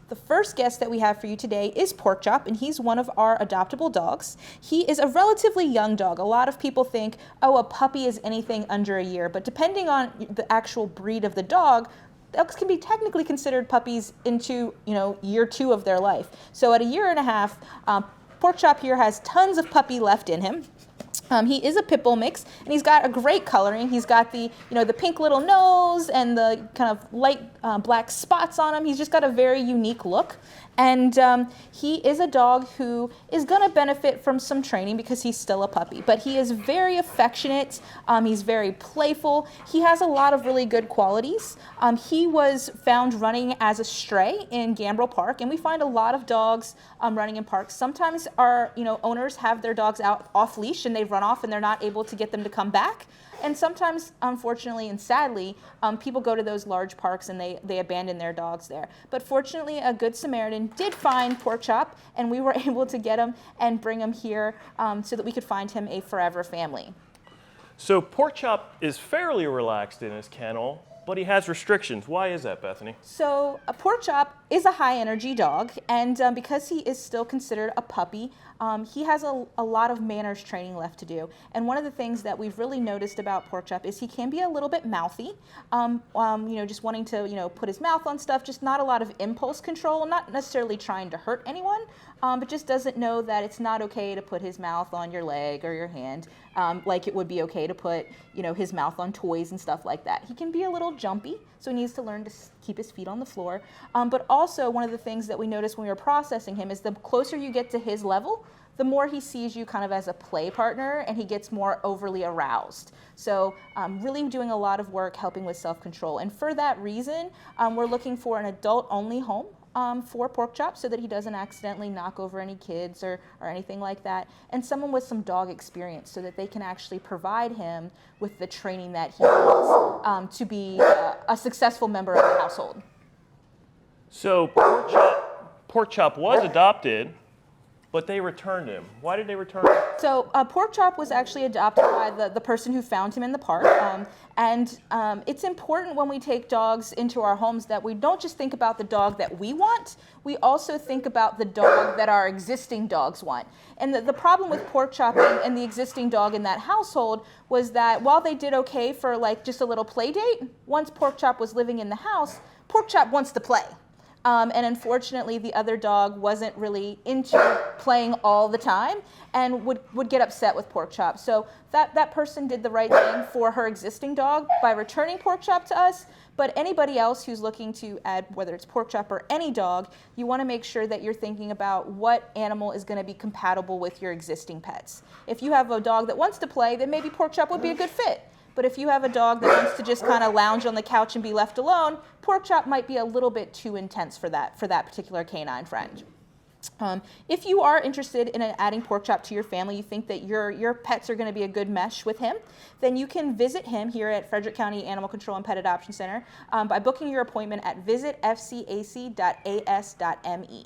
The first guest that we have for you today is Pork Chop, and he's one of our adoptable dogs. He is a relatively young dog. A lot of people think, oh, a puppy is anything under a year, but depending on the actual breed of the dog, dogs can be technically considered puppies into, year 2 of their life. So at a year and a half, Pork Chop here has tons of puppy left in him. He is a pit bull mix, and he's got a great coloring. He's got the pink little nose and the kind of light black spots on him. He's just got a very unique look. And he is a dog who is going to benefit from some training because he's still a puppy. But he is very affectionate. He's very playful. He has a lot of really good qualities. He was found running as a stray in Gambrel Park, and we find a lot of dogs running in parks. Sometimes our owners have their dogs out off leash and they run off and they're not able to get them to come back. And sometimes, unfortunately and sadly, people go to those large parks and they abandon their dogs there. But fortunately, a good Samaritan did find Pork Chop, and we were able to get him and bring him here so that we could find him a forever family. So Pork Chop is fairly relaxed in his kennel, but he has restrictions. Why is that, Bethany? So a Pork Chop is a high-energy dog, and because he is still considered a puppy, he has a lot of manners training left to do. And one of the things that we've really noticed about Pork Chop is he can be a little bit mouthy, just wanting to put his mouth on stuff, just not a lot of impulse control, not necessarily trying to hurt anyone, but just doesn't know that it's not okay to put his mouth on your leg or your hand, like it would be okay to put his mouth on toys and stuff like that. He can be a little jumpy, so he needs to learn to keep his feet on the floor. But also, one of the things that we noticed when we were processing him is the closer you get to his level, the more he sees you kind of as a play partner, and he gets more overly aroused. So really doing a lot of work helping with self-control. And for that reason, we're looking for an adult-only home for Pork Chop so that he doesn't accidentally knock over any kids or anything like that, and someone with some dog experience so that they can actually provide him with the training that he needs to be a successful member of the household. So Pork Chop was adopted, but they returned him. Why did they return him? So Pork Chop was actually adopted by the person who found him in the park. And it's important when we take dogs into our homes that we don't just think about the dog that we want, we also think about the dog that our existing dogs want. And the problem with Pork Chop and the existing dog in that household was that while they did okay for like just a little play date, once Pork Chop was living in the house, Pork Chop wants to play. And unfortunately, the other dog wasn't really into playing all the time and would get upset with Pork Chop. So that person did the right thing for her existing dog by returning Pork Chop to us. But anybody else who's looking to add, whether it's Pork Chop or any dog, you want to make sure that you're thinking about what animal is going to be compatible with your existing pets. If you have a dog that wants to play, then maybe Pork Chop would be a good fit. But if you have a dog that wants to just kind of lounge on the couch and be left alone, Pork Chop might be a little bit too intense for that particular canine friend. If you are interested in adding Pork Chop to your family, you think that your pets are going to be a good mesh with him, then you can visit him here at Frederick County Animal Control and Pet Adoption Center by booking your appointment at visitfcac.as.me.